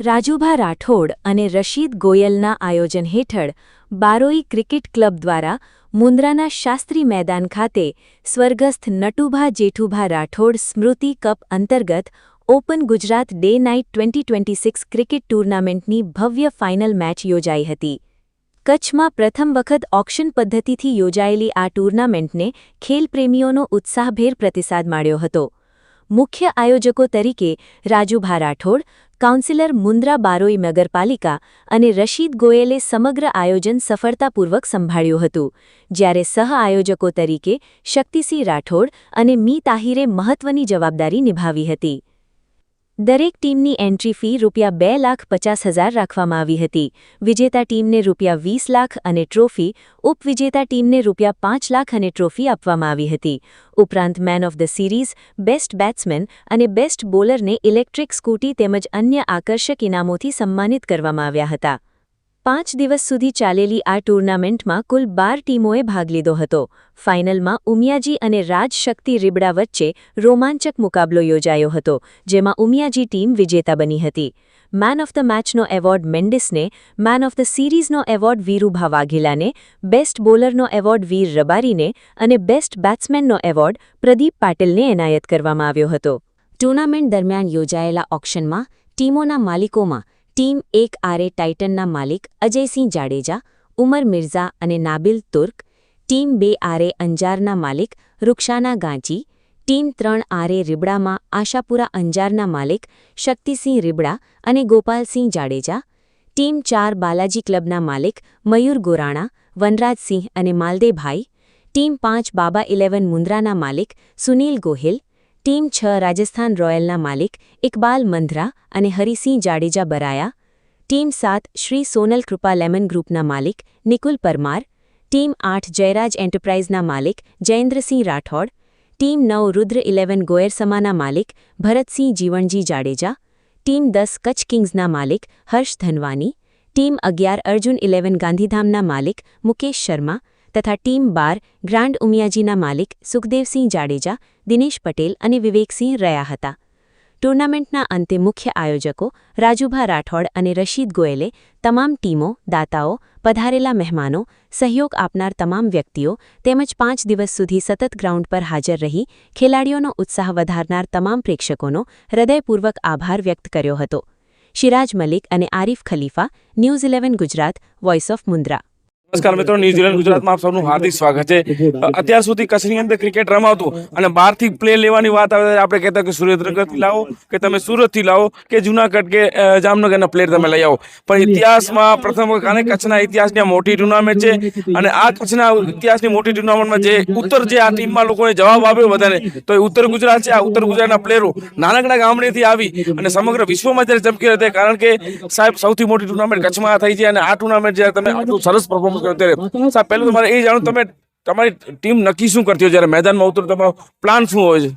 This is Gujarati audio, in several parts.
રાજુભા રાઠોડ અને રશીદ ગોયલના આયોજન હેઠળ બારોઈ ક્રિકેટ ક્લબ દ્વારા મુન્દ્રાના શાસ્ત્રી મેદાન ખાતે સ્વર્ગસ્થ નટુભા જેઠુભા રાઠોડ સ્મૃતિ કપ અંતર્ગત open Gujarat day night 2026 cricket ટૂર્નામેન્ટની ભવ્ય ફાઇનલ મેચ યોજાઈ હતી. કચ્છમાં પ્રથમ વખત ઓક્શન પદ્ધતિથી યોજાયેલી આ ટૂર્નામેન્ટને ખેલપ્રેમીઓનો ઉત્સાહભેર પ્રતિસાદ મળ્યો હતો. મુખ્ય આયોજકો તરીકે રાજુભા રાઠોડ, કાઉન્સિલર મુન્દ્રા બારોઈ નગરપાલિકા અને રશીદ ગોયલે સમગ્ર આયોજન સફળતાપૂર્વક સંભાળ્યું હતું, જ્યારે સહ આયોજકો તરીકે શક્તિસિંહ રાઠોડ અને મી તાહિરે મહત્વની જવાબદારી નિભાવી હતી. દરેક ટીમની એન્ટ્રી ફી ₹2,50,000 રાખવામાં આવી હતી. વિજેતા ટીમને ₹20 લાખ અને ટ્રોફી, ઉપવિજેતા ટીમને ₹5 લાખ અને ટ્રોફી આપવામાં આવી હતી. ઉપરાંત main of the series, best batsman અને બેસ્ટ બોલરને ઇલેક્ટ્રિક સ્કૂટી તેમજ અન્ય આકર્ષક ઇનામોથી સન્માનિત કરવામાં આવ્યા હતા. 5 દિવસ સુધી ચાલેલી આ ટૂર્નામેન્ટમાં કુલ 12 ટીમોએ ભાગ લીધો હતો. ફાઇનલમાં ઉમિયાજી અને રાજશક્તિ રીબડા વચ્ચે રોમાંચક મુકાબલો યોજાયો હતો, જેમાં ઉમિયાજી ટીમ વિજેતા બની હતી. મેન ઓફ ધ મેચનો એવોર્ડ મેન્ડિસને, મેન ઓફ ધ સિરીઝનો એવોર્ડ વીરુભા વાઘેલાને, બેસ્ટ બોલરનો એવોર્ડ વીર રબારીને અને બેસ્ટ બેટ્સમેનનો એવોર્ડ પ્રદીપ પાટીલને એનાયત કરવામાં આવ્યો હતો. ટૂર્નામેન્ટ દરમિયાન યોજાયેલા ઓક્શનમાં ટીમોના માલિકોમાં ટીમ 1 ટાઇટનના માલિક અજયસિંહ જાડેજા, ઉમર મિર્ઝા અને નાબિલ તુર્ક, ટીમ 2 અંજારના માલિક રૂક્ષાના ગાંચી, ટીમ 3 રીબડામાં આશાપુરા અંજારના માલિક શક્તિસિંહ રીબડા અને ગોપાલસિંહ જાડેજા, ટીમ 4 બાલાજી ક્લબના માલિક મયુર ગોરાણા, વનરાજસિંહ અને માલદેભાઈ, ટીમ 5 બાબા 11 મુન્દ્રાના માલિક સુનીલ ગોહિલ, ટીમ 6 રાજસ્થાન રોયલના માલિક ઇકબાલ મંધરા અને હરિસિંહ જાડેજા બરાયા, ટીમ 7 શ્રી સોનલ કૃપા લેમન ગ્રુપના માલિક નિકુલ પરમાર, ટીમ 8 જયરાજ એન્ટરપ્રાઇઝના માલિક જયેન્દ્રસિંહ રાઠોડ, ટીમ 9 રુદ્ર 11 ગોયરસમાના માલિક ભરતસિંહ જીવણજી જાડેજા, ટીમ 10 કચ્છ કિંગ્સના માલિક હર્ષ ધનવાની, ટીમ 11 અર્જુન 11 ગાંધીધામના માલિક મુકેશ શર્મા તથા ટીમ 12 ગ્રાન્ડ ઉમિયાજીના માલિક સુખદેવસિંહ જાડેજા, દિનેશ પટેલ અને વિવેકસિંહ રહ્યા હતા. ટૂર્નામેન્ટના અંતે મુખ્ય આયોજકો રાજુભા રાઠોડ અને રશીદ ગોયલે તમામ ટીમો, દાતાઓ, પધારેલા મહેમાનો, સહયોગ આપનાર તમામ વ્યક્તિઓ તેમજ 5 દિવસ સુધી સતત ગ્રાઉન્ડ પર હાજર રહી ખેલાડીઓનો ઉત્સાહ વધારનાર તમામ પ્રેક્ષકોનો હૃદયપૂર્વક આભાર વ્યક્ત કર્યો હતો. શિરાજ મલિક અને Arif Khalifa, news 11 Gujarat, voice of Mundra. નમસ્કાર મિત્રો, ન્યૂઝીલેન્ડ ગુજરાતમાં આપ સૌનું હાર્દિક સ્વાગત છે. અત્યાર સુધી કચ્છની અંદર ક્રિકેટ રમાતું અને બહારથી પ્લે લેવાની વાત આવે આપણે કહેતા કે સુરેન્દ્રનગરથી લાવો કે તમે સુરતથી લાવો કે જુનાગઢ કે જામનગરના પ્લેયર તમે લઈ આવો, પણ ઇતિહાસમાં પ્રથમ વખત કચ્છના ઇતિહાસની મોટી ટુર્નામેન્ટ છે અને આ કચ્છના ઇતિહાસની મોટી ટુર્નામેન્ટમાં જે ઉત્તર જે આ ટીમમાં લોકોને જવાબ આપ્યો બધાને, તો એ ઉત્તર ગુજરાત છે. આ ઉત્તર ગુજરાતના પ્લેયરો નાનકડા ગામડેથી આવી અને સમગ્ર વિશ્વમાં જ્યારે ચમકી રહ્યા હતા, કારણ કે સાહેબ સૌથી મોટી ટુર્નામેન્ટ કચ્છમાં થઈ છે અને આ ટુર્નામેન્ટ જ્યારે તમે આટલું સરસ પરફોર્મન્સ સાહેબ, પહેલું તમારે એ જાણો તમે તમારી ટીમ નક્કી શું કરતી હોય જ્યારે મેદાનમાં ઉતરો, તમારો પ્લાન શું હોય છે?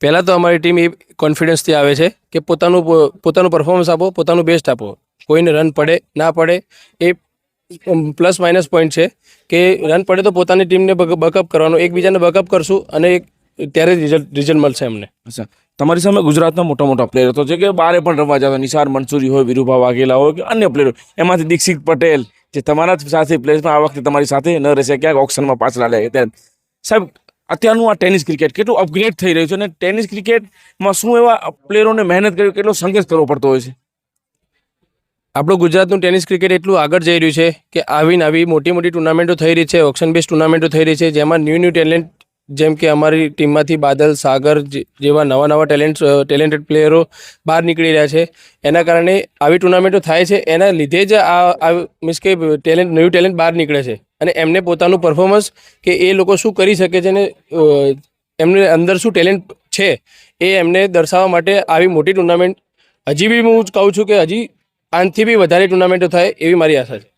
પહેલાં તો અમારી ટીમ એ કોન્ફિડન્સથી આવે છે કે પોતાનું પરફોર્મન્સ આપો, પોતાનું બેસ્ટ આપો. કોઈને રન પડે ના પડે એ પ્લસ માઇનસ પોઈન્ટ છે કે રન પડે તો પોતાની ટીમને બકઅપ કરવાનો, એકબીજાને બકઅપ કરશું અને ત્યારે રિઝલ્ટ મળશે અમને. અચ્છા, તમારી સામે ગુજરાતના મોટા મોટા પ્લેયરો તો છે કે બહારે પણ રમવા જતા, નિસાર મંસૂરી હોય, વીરુભા વાઘેલા હોય કે અન્ય પ્લેયરો, એમાંથી દીક્ષિત પટેલ જે તમારા જ સાથે પ્લેયર્સમાં આ વખતે તમારી સાથે ન રહેશે, ક્યાંક ઓક્શનમાં પાછળ લે ત્યારે. સાહેબ, અત્યારનું આ ટેનિસ ક્રિકેટ કેટલું અપગ્રેડ થઈ રહ્યું છે અને ટેનિસ ક્રિકેટમાં શું એવા પ્લેયરોને મહેનત કરી, કેટલો સંઘર્ષ કરવો પડતો હોય છે? આપણું ગુજરાતનું ટેનિસ ક્રિકેટ એટલું આગળ જઈ રહ્યું છે કે આવી મોટી મોટી ટુર્નામેન્ટો થઈ રહી છે, ઓક્શન બેઝ ટુર્નામેન્ટો થઈ રહી છે, જેમાં ન્યૂ ટેલેન્ટ જેમ કે અમારી ટીમમાંથી બાદલ, સાગર જેવા નવા ટેલેન્ટેડ પ્લેયરો બહાર નીકળી રહ્યા છે. એના કારણે આવી ટુર્નામેન્ટો થાય છે, એના લીધે જ આ મીન્સ કે નવું ટેલેન્ટ બહાર નીકળે છે અને એમને પોતાનું પરફોર્મન્સ કે એ લોકો શું કરી શકે છે અને એમને અંદર શું ટેલેન્ટ છે એ એમને દર્શાવવા માટે આવી મોટી ટુર્નામેન્ટ હજી બી હું કહું છું કે હજી આનાથી બી વધારે ટુર્નામેન્ટો થાય એવી મારી આશા છે.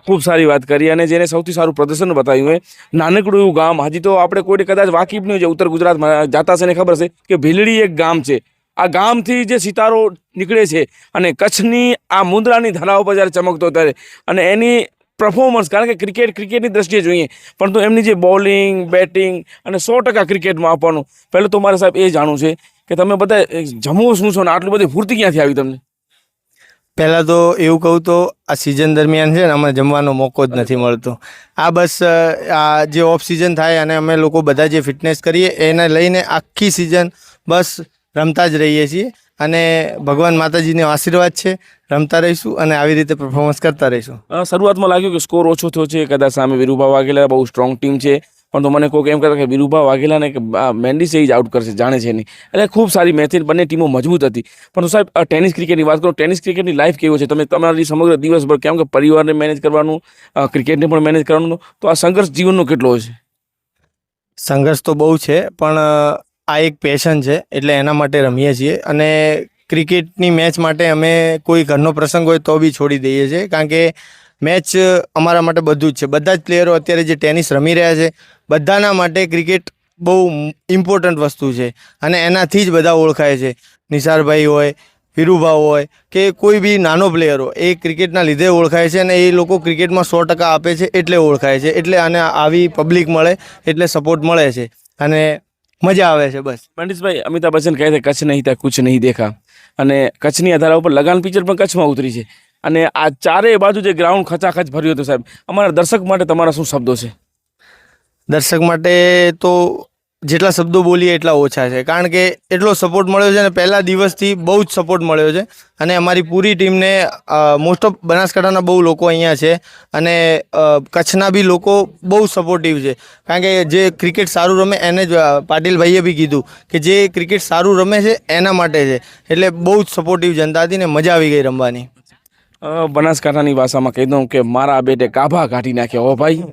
ખૂબ સારી વાત કરી અને જેને સૌથી સારું પ્રદર્શન બતાવ્યું હોય, નાનકડું એવું ગામ, હજી તો આપણે કોઈ કદાચ વાકેફ નહીં હોય, ઉત્તર ગુજરાતમાં જાતા છે ને ખબર છે કે ભીલડી એક ગામ છે. આ ગામથી જે સિતારો નીકળે છે અને કચ્છની આ મુન્દ્રાની ધારાઓ પર જ્યારે ચમકતો ત્યારે અને એની પરફોર્મન્સ, કારણ કે ક્રિકેટની દ્રષ્ટિએ જોઈએ, પરંતુ એમની જે બોલિંગ, બેટિંગ અને 100% ક્રિકેટમાં આપવાનું, પહેલું તો મારે સાહેબ એ જાણવું છે કે તમે બધા જમો શું છો ને આટલી બધી ફૂર્તિ ક્યાંથી આવી તમને? પહેલાં તો એવું કહું તો આ સિઝન દરમિયાન છે ને અમને જમવાનો મોકો જ નથી મળતો. આ બસ આ જે ઓફ સિઝન થાય અને અમે લોકો બધા જે ફિટનેસ કરીએ એને લઈને આખી સિઝન બસ રમતા જ રહીએ છીએ અને ભગવાન માતાજીનો આશીર્વાદ છે, રમતા રહીશું અને આવી રીતે પરફોર્મન્સ કરતા રહીશું. શરૂઆતમાં લાગ્યું કે સ્કોર ઓછો થયો છે, કદાચ સામે વીરુભા વાઘેલા બહુ સ્ટ્રોંગ ટીમ છે, પણ તો મને કોઈક એમ કહેતા કે વીરુભા વાઘેલાને કે મેન્ડિસે જ આઉટ કરશે, જાણે છે નહીં. એટલે ખૂબ સારી મેચ હતી, બંને ટીમો મજબૂત હતી. પણ સાહેબ ટેનિસ ક્રિકેટની વાત કરો, ટેનિસ ક્રિકેટની લાઈફ કેવો છે? તમે તમારી સમગ્ર દિવસભર કેમ કે પરિવારને મેનેજ કરવાનું, ક્રિકેટને પણ મેનેજ કરવાનું, તો આ સંઘર્ષ જીવનનો કેટલો હોય છે? સંઘર્ષ તો બહુ છે, પણ આ એક પેશન છે એટલે એના માટે રમીએ છીએ. અને ક્રિકેટની મેચ માટે અમે કોઈ ઘરનો પ્રસંગ હોય તો બી છોડી દઈએ છીએ, કારણ કે મેચ અમારા માટે બધું જ છે. બધા જ પ્લેયરો અત્યારે જે ટેનિસ રમી રહ્યા છે બધાના માટે ક્રિકેટ બહુ ઇમ્પોર્ટન્ટ વસ્તુ છે અને એનાથી જ બધા ઓળખાય છે. નિસારભાઈ હોય, વીરુભા હોય કે કોઈ બી નાનો પ્લેયર હોય, એ ક્રિકેટના લીધે ઓળખાય છે અને એ લોકો ક્રિકેટમાં 100% આપે છે એટલે ઓળખાય છે. એટલે આને આવી પબ્લિક મળે એટલે સપોર્ટ મળે છે અને મજા આવે છે. બસ પંડિતભાઈ, અમિતાભ બચ્ચન કહે છે કચ્છ નહીં था कुछ नहीं देखा, અને કચ્છની આધારા ઉપર લગાન પિક્ચર પણ કચ્છમાં ઉતરી છે. અને આ ચારેય બાજુ જે ગ્રાઉન્ડ ખચાખચ ભર્યું હતું સાહેબ, અમારા દર્શક માટે તમારા શું શબ્દો છે? દર્શક માટે તો જેટલા શબ્દો બોલીએ એટલા ઓછા છે, કારણ કે એટલો સપોર્ટ મળ્યો છે અને પહેલા દિવસથી બહુ જ સપોર્ટ મળ્યો છે. અને અમારી પૂરી ટીમને મોસ્ટ ઓફ બનાસકાંઠાના બહુ લોકો અહીંયા છે અને કચ્છના બી લોકો બહુ સપોર્ટિવ છે, કારણ કે જે ક્રિકેટ સારું રમે એને જ પાટીલભાઈએ બી કીધું કે જે ક્રિકેટ સારું રમે છે એના માટે છે. એટલે બહુ જ સપોર્ટિવ જનતા હતી ને મજા આવી ગઈ રમવાની. બનાસકાંઠાની ભાષામાં કહી દઉં કે મારા બેટે ગાભા કાઢી નાખ્યા હો ભાઈ.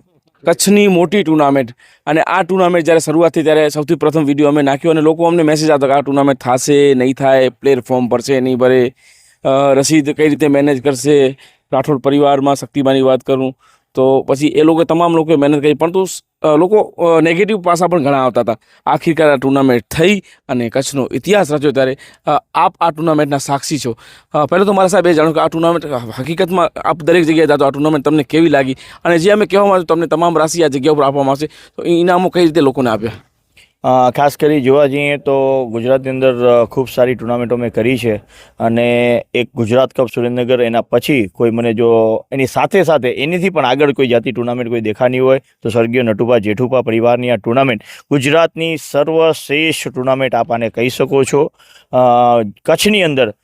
કચ્છની મોટી ટુર્નામેન્ટ, અને આ ટુર્નામેન્ટ જ્યારે શરૂઆત થઈ ત્યારે સૌથી પ્રથમ વિડીયો અમે નાખ્યો અને લોકો અમને મેસેજ આવતો કે આ ટુર્નામેન્ટ થશે નહીં થાય, પ્લેયર ફોર્મ ભરશે નહીં ભરે, રસીદ કઈ રીતે મેનેજ કરશે. રાઠોડ પરિવારમાં શક્તિબાની વાત કરું તો પછી એ લોકો તમામ લોકોએ મહેનત કરી, પરંતુ લોકો નેગેટિવ પાસા પણ ઘણા આવતા હતા. આખિરકાર આ ટુર્નામેન્ટ થઈ અને કચ્છનો ઇતિહાસ રચ્યો. ત્યારે આપ આ ટુર્નામેન્ટના સાક્ષી છો. પહેલાં તો મારા સાહેબ એ જાણો કે આ ટુર્નામેન્ટ હકીકતમાં આપ દરેક જગ્યાએ જાતો, આ ટુર્નામેન્ટ તમને કેવી લાગી? અને જે અમે કહેવામાં આવ્યું તમને તમામ રાશિ આ જગ્યા ઉપર આપવામાં આવશે, તો એ ઇનામો કઈ રીતે લોકોને આપ્યા? ખાસ કરી જોવા જઈએ તો ગુજરાતની અંદર ખૂબ સારી ટુર્નામેન્ટો મેં કરી છે અને એક ગુજરાત કપ સુરેન્દ્રનગર, એના પછી કોઈ મને જો એની સાથે સાથે એનીથી પણ આગળ કોઈ જાતિ ટુર્નામેન્ટ કોઈ દેખાની હોય તો સ્વર્ગીય નટુભા જેઠુભા પરિવારની આ ટુર્નામેન્ટ ગુજરાતની સર્વશ્રેષ્ઠ ટુર્નામેન્ટ આપ આને કહી શકો છો. કચ્છની અંદર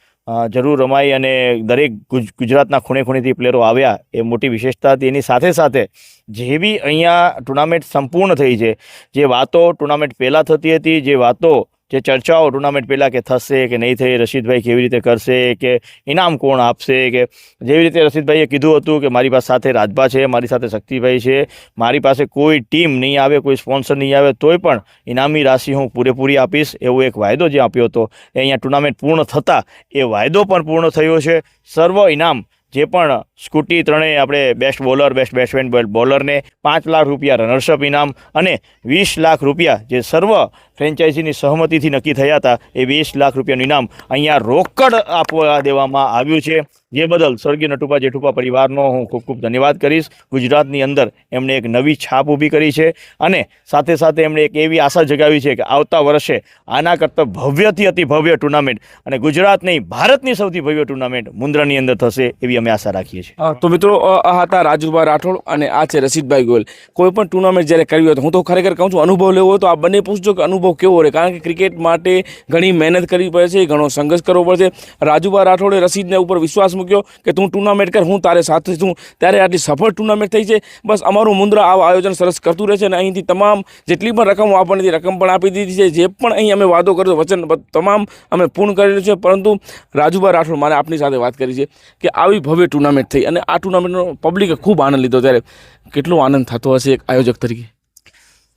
જરૂર રમાઈ અને દરેક ગુજરાતના ખૂણે ખૂણેથી પ્લેયરો આવ્યા, એ મોટી વિશેષતા હતી. એની સાથે સાથે જે બી અહીંયા ટુર્નામેન્ટ સંપૂર્ણ થઈ છે, જે વાતો ટુર્નામેન્ટ પહેલાં થતી હતી, જે વાતો જે ચર્ચાઓ ટુર્નામેન્ટ પહેલાં કે થશે કે નહીં થઈ, રશીદભાઈ કેવી રીતે કરશે, કે ઇનામ કોણ આપશે, કે જેવી રીતે રશીદભાઈએ કીધું હતું કે મારી પાસે સાથે રાજભા છે, મારી સાથે શક્તિભાઈ છે, મારી પાસે કોઈ ટીમ નહીં આવે, કોઈ સ્પોન્સર નહીં આવે તોય પણ ઇનામી રાશિ હું પૂરેપૂરી આપીશ, એવો એક વાયદો જે આપ્યો હતો એ અહીંયા ટુર્નામેન્ટ પૂર્ણ થતાં એ વાયદો પણ પૂર્ણ થયો છે. સર્વ ઇનામ જે પણ સ્કૂટી ત્રણેય આપણે બેસ્ટ બોલર, બેસ્ટ બેટ્સમેન, બોલરને 5 લાખ રૂપિયા રનર્સઅપ ઇનામ અને 20 લાખ રૂપિયા જે સર્વ ફ્રેન્ચાઇઝીની સહમતિથી નક્કી થયા હતા, એ 20 લાખ રૂપિયાનું ઇનામ અહીંયા રોકડ આપવા દેવામાં આવ્યું છે. જે બદલ સ્વર્ગીય નટુભા જેઠુભા પરિવારનો હું ખૂબ ખૂબ ધન્યવાદ કરીશ. ગુજરાતની અંદર એમણે એક નવી છાપ ઊભી કરી છે અને સાથે સાથે એમણે એક એવી આશા જગાવી છે કે આવતા વર્ષે આના કરતાં ભવ્યથી અતિ ભવ્ય ટુર્નામેન્ટ અને ગુજરાત નહીં ભારતની સૌથી ભવ્ય ટુર્નામેન્ટ મુન્દ્રાની અંદર થશે એવી અમે આશા રાખીએ છીએ. તો મિત્રો, આ હતા રાજુભા રાઠોડ અને આ છે રશીદભાઈ ગોયલ. કોઈ પણ ટુર્નામેન્ટ જ્યારે કરવી હોય તો હું તો ખરેખર કહું છું, અનુભવ લેવો હોય તો આ બંને પૂછજો કે અનુભવ કેવો રહે, કારણ કે ક્રિકેટ માટે ઘણી મહેનત કરવી પડે છે, ઘણો સંઘર્ષ કરવો પડશે. રાજુભા રાઠોડે રશીદને ઉપર વિશ્વાસ મૂક્યો કે તું ટુર્નામેન્ટ કર, હું તારે સાથે છું, ત્યારે આટલી સફળ ટુર્નામેન્ટ થઈ છે. બસ અમારું મુન્દ્રા આવા આયોજન સરસ કરતું રહે છે અને અહીંથી તમામ જેટલી પણ રકમો આપણને રકમ પણ આપી દીધી છે, જે પણ અહીં અમે વાદો કર્યો વચન તમામ અમે પૂર્ણ કરેલું છે. પરંતુ રાજુભા રાઠોડ મારે આપની સાથે વાત કરી છે કે આવી ભવ્ય ટુર્નામેન્ટ થઈ અને આ ટુર્નામેન્ટનો પબ્લિકે ખૂબ આનંદ લીધો, ત્યારે કેટલો આનંદ થતો હશે એક આયોજક તરીકે?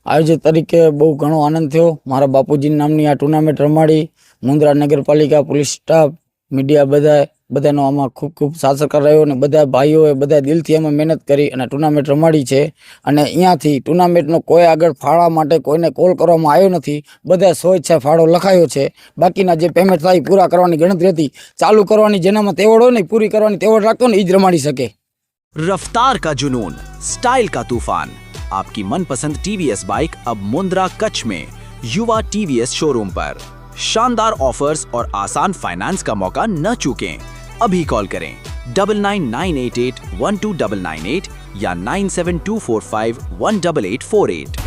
આયોજક તરીકે બહુ ઘણો આનંદ થયો. મારા બાપુજી નામની આ ટુર્નામેન્ટ રમાડી, મુન્દ્રા નગરપાલિકા, પોલીસ સ્ટાફ, મીડિયા બધાનો આમાં ખૂબ ખૂબ સાથ સહકાર રહ્યો અને બધા ભાઈઓએ બધા દિલથી અમે મહેનત કરી અને ટુર્નામેન્ટ રમાડી છે. અને અહીંયાથી ટુર્નામેન્ટનો કોઈ આગળ ફાળા માટે કોઈને કોલ કરવામાં આવ્યો નથી, બધા સ્વેચ્છા ફાળો લખાયો છે. બાકીના જે પેમેન્ટ થાય પૂરા કરવાની ગણતરી હતી, ચાલુ કરવાની જેનામાં તેવડ હોય ને પૂરી કરવાની તેવડ રાખતો ને એ જ રમાડી શકે. रफ्तार का जुनून, स्टाइल का तूफान, आपकी मनपसंद टीवीएस बाइक अब मुंद्रा कच्छ में युवा टीवीएस शोरूम पर. शानदार ऑफर्स और आसान फाइनेंस का मौका न चूकें. अभी कॉल करें 9998812998 या 9724518848।